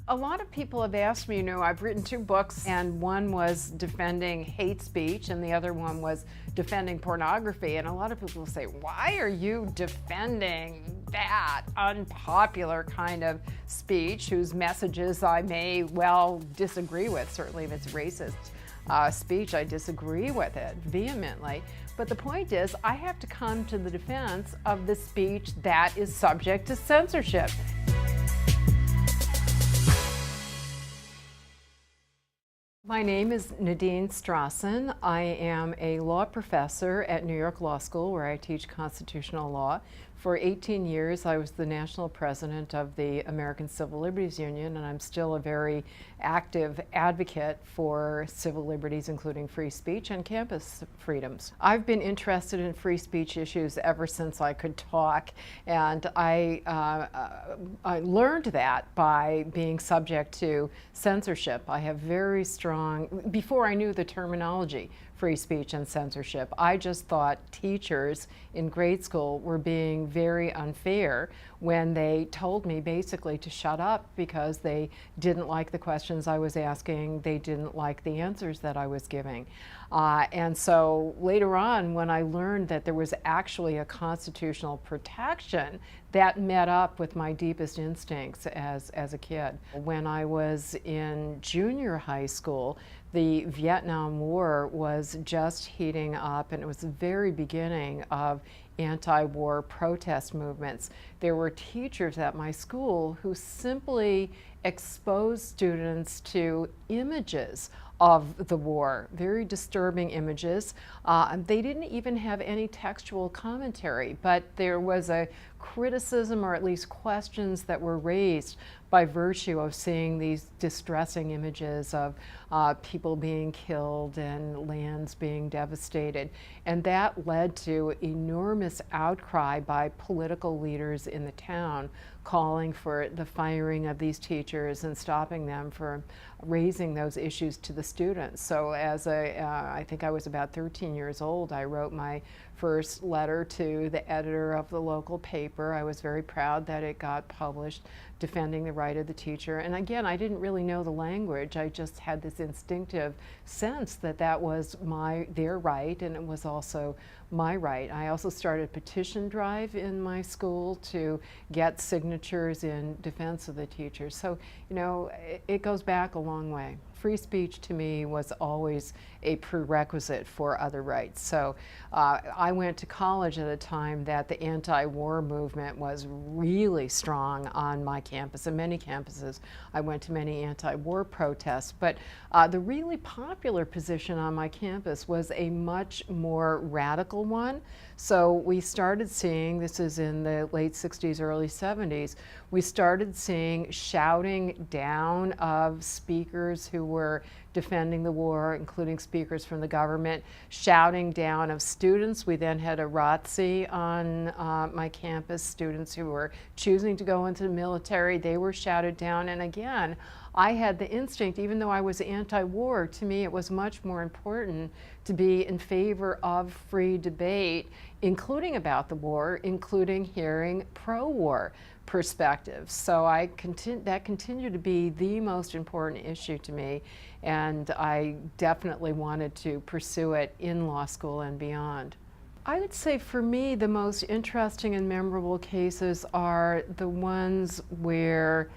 A lot of people have asked me, I've written 2 books, and one was defending hate speech and the other one was defending pornography. And a lot of people say, why are you defending that unpopular kind of speech whose messages I may well disagree with? Certainly if it's racist speech, I disagree with it vehemently. But the point is, I have to come to the defense of the speech that is subject to censorship. My name is Nadine Strossen. I am a law professor at New York Law School, where I teach constitutional law. For 18 years, I was the national president of the American Civil Liberties Union, and I'm still a very active advocate for civil liberties, including free speech and campus freedoms. I've been interested in free speech issues ever since I could talk, and I learned that by being subject to censorship. I have very strong, before I knew the terminology, free speech and censorship, I just thought teachers in grade school were being very unfair when they told me basically to shut up because they didn't like the questions I was asking, they didn't like the answers that I was giving. And so later on, when I learned that there was actually a constitutional protection that met up with my deepest instincts as a kid. When I was in junior high school, the Vietnam War was just heating up, and it was the very beginning of anti-war protest movements. There were teachers at my school who simply exposed students to images of the war, very disturbing images. They didn't even have any textual commentary, but there was a criticism, or at least questions, that were raised by virtue of seeing these distressing images of people being killed and lands being devastated. And that led to enormous outcry by political leaders in the town calling for the firing of these teachers and stopping them from raising those issues to the students. So as I think I was about 13 years old, I wrote my first letter to the editor of the local paper. I was very proud that it got published, defending the right of the teacher. And again, I didn't really know the language. I just had this instinctive sense that that was their right, and it was also my right. I also started a petition drive in my school to get signatures in defense of the teachers. So, it goes back a long way. Free speech to me was always a prerequisite for other rights. So I went to college at a time that the anti-war movement was really strong on my campus and many campuses. I went to many anti-war protests, but the really popular position on my campus was a much more radical one. So we started seeing, this is in the late 60s, early 70s, we started seeing shouting down of speakers who were defending the war, including speakers from the government, shouting down of students. We then had a ROTC on my campus, students who were choosing to go into the military, they were shouted down. And again, I had the instinct, even though I was anti-war, to me it was much more important to be in favor of free debate, including about the war, including hearing pro-war perspectives. So that continued to be the most important issue to me, and I definitely wanted to pursue it in law school and beyond. I would say for me the most interesting and memorable cases are the ones where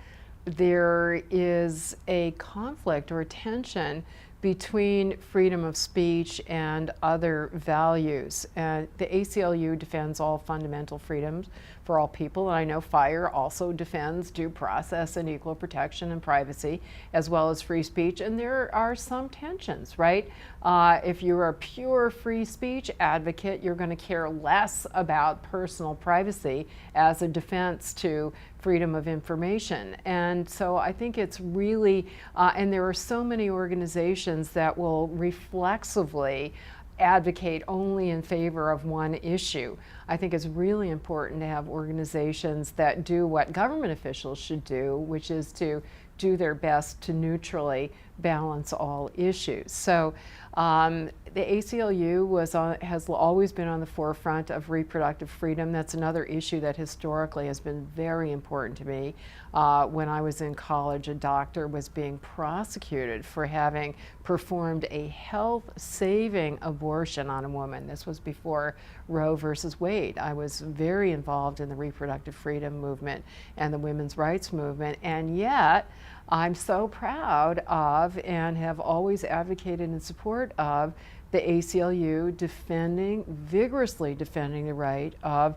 there is a conflict or a tension between freedom of speech and other values. The ACLU defends all fundamental freedoms for all people, and I know FIRE also defends due process and equal protection and privacy, as well as free speech, and there are some tensions, right? If you're a pure free speech advocate, you're going to care less about personal privacy as a defense to freedom of information. And so I think it's really, and there are so many organizations that will reflexively advocate only in favor of one issue. I think it's really important to have organizations that do what government officials should do, which is to do their best to neutrally balance all issues. So the ACLU has always been on the forefront of reproductive freedom. That's another issue that historically has been very important to me. When I was in college, a doctor was being prosecuted for having performed a health-saving abortion on a woman. This was before Roe versus Wade. I was very involved in the reproductive freedom movement and the women's rights movement, and yet I'm so proud of and have always advocated in support of the ACLU vigorously defending the right of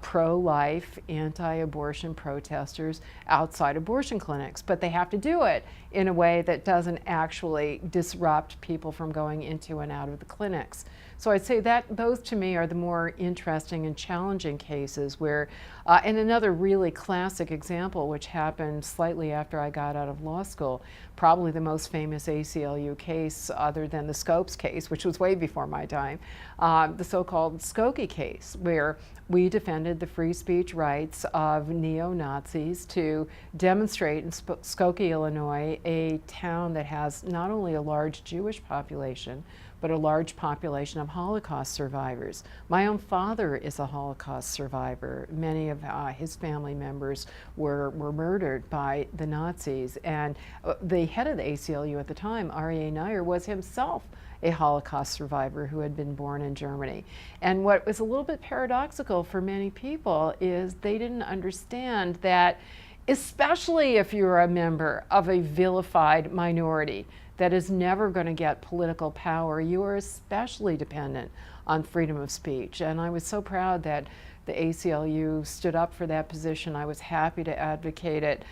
pro-life, anti-abortion protesters outside abortion clinics. But they have to do it in a way that doesn't actually disrupt people from going into and out of the clinics. So I'd say that those to me are the more interesting and challenging cases where, and another really classic example which happened slightly after I got out of law school, probably the most famous ACLU case other than the Scopes case, which was way before my time, the so-called Skokie case, where we defended the free speech rights of neo-Nazis to demonstrate in Skokie, Illinois, a town that has not only a large Jewish population, but a large population of Holocaust survivors. My own father is a Holocaust survivor. Many of his family members were murdered by the Nazis, and the head of the ACLU at the time, R.E.A. Nyer, was himself a Holocaust survivor who had been born in Germany. And what was a little bit paradoxical for many people is they didn't understand that, especially if you're a member of a vilified minority that is never going to get political power, you are especially dependent on freedom of speech. And I was so proud that the ACLU stood up for that position. I was happy to advocate it,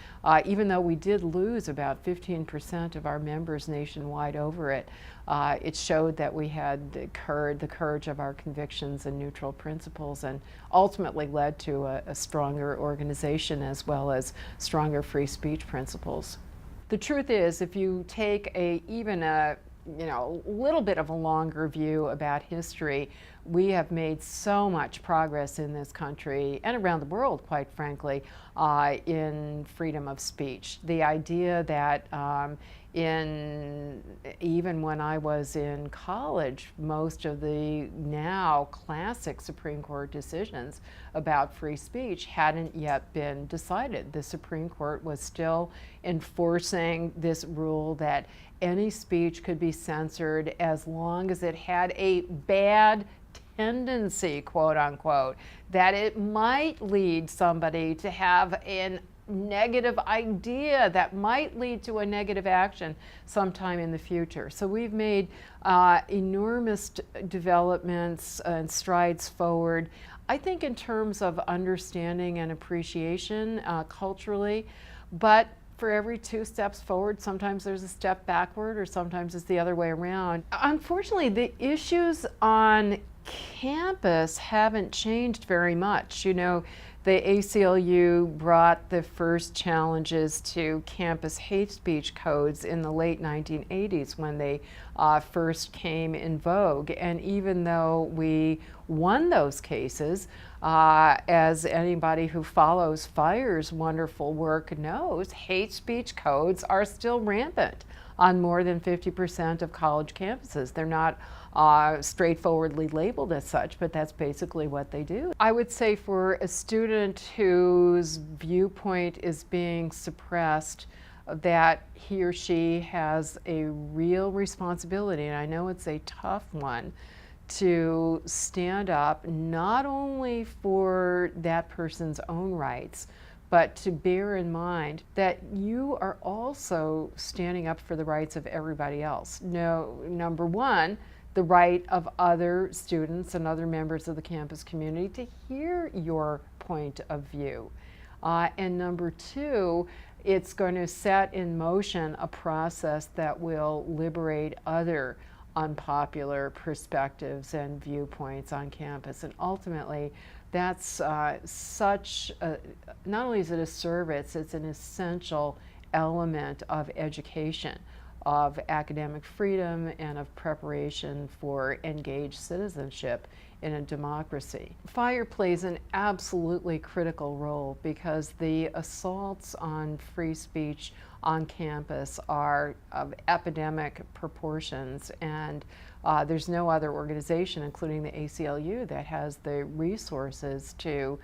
even though we did lose about 15% of our members nationwide over it. It showed that we had the courage of our convictions and neutral principles, and ultimately led to a stronger organization as well as stronger free speech principles. The truth is, if you take even a little bit of a longer view about history, we have made so much progress in this country and around the world, quite frankly, in freedom of speech. The idea that even when I was in college, most of the now classic Supreme Court decisions about free speech hadn't yet been decided. The Supreme Court was still enforcing this rule that any speech could be censored as long as it had a bad tendency, quote unquote, that it might lead somebody to have a negative idea that might lead to a negative action sometime in the future. So we've made enormous developments and strides forward, I think, in terms of understanding and appreciation culturally, but for every 2 steps forward, sometimes there's a step backward, or sometimes it's the other way around. Unfortunately, the issues on campus haven't changed very much. You know, the ACLU brought the first challenges to campus hate speech codes in the late 1980s when they first came in vogue. And even though we won those cases, as anybody who follows FIRE's wonderful work knows, hate speech codes are still rampant on more than 50% of college campuses. They're not straightforwardly labeled as such, but that's basically what they do. I would say for a student whose viewpoint is being suppressed, that he or she has a real responsibility, and I know it's a tough one, to stand up not only for that person's own rights, but to bear in mind that you are also standing up for the rights of everybody else. Number one, the right of other students and other members of the campus community to hear your point of view. And number two, it's going to set in motion a process that will liberate other unpopular perspectives and viewpoints on campus. And ultimately, that's not only is it a service, it's an essential element of education. of academic freedom and of preparation for engaged citizenship in a democracy. Fire plays an absolutely critical role because the assaults on free speech on campus are of epidemic proportions, and there's no other organization, including the ACLU, that has the resources to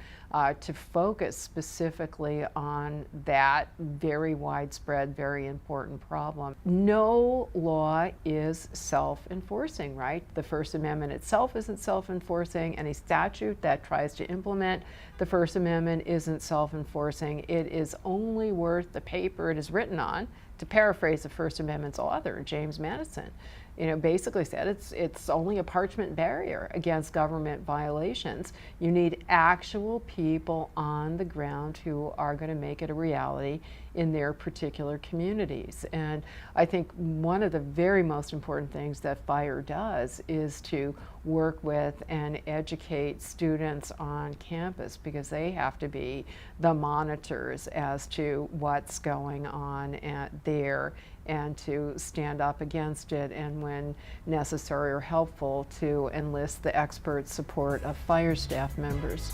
focus specifically on that very widespread, very important problem. No law is self-enforcing, right? The First Amendment itself isn't self-enforcing. Any statute that tries to implement the First Amendment isn't self-enforcing. It is only worth the paper it is written on. To paraphrase the First Amendment's author, James Madison, basically said it's only a parchment barrier against government violations. You need actual people on the ground who are going to make it a reality in their particular communities. And I think one of the very most important things that FIRE does is to work with and educate students on campus, because they have to be the monitors as to what's going on there, and to stand up against it, and when necessary or helpful, to enlist the expert support of FIRE staff members.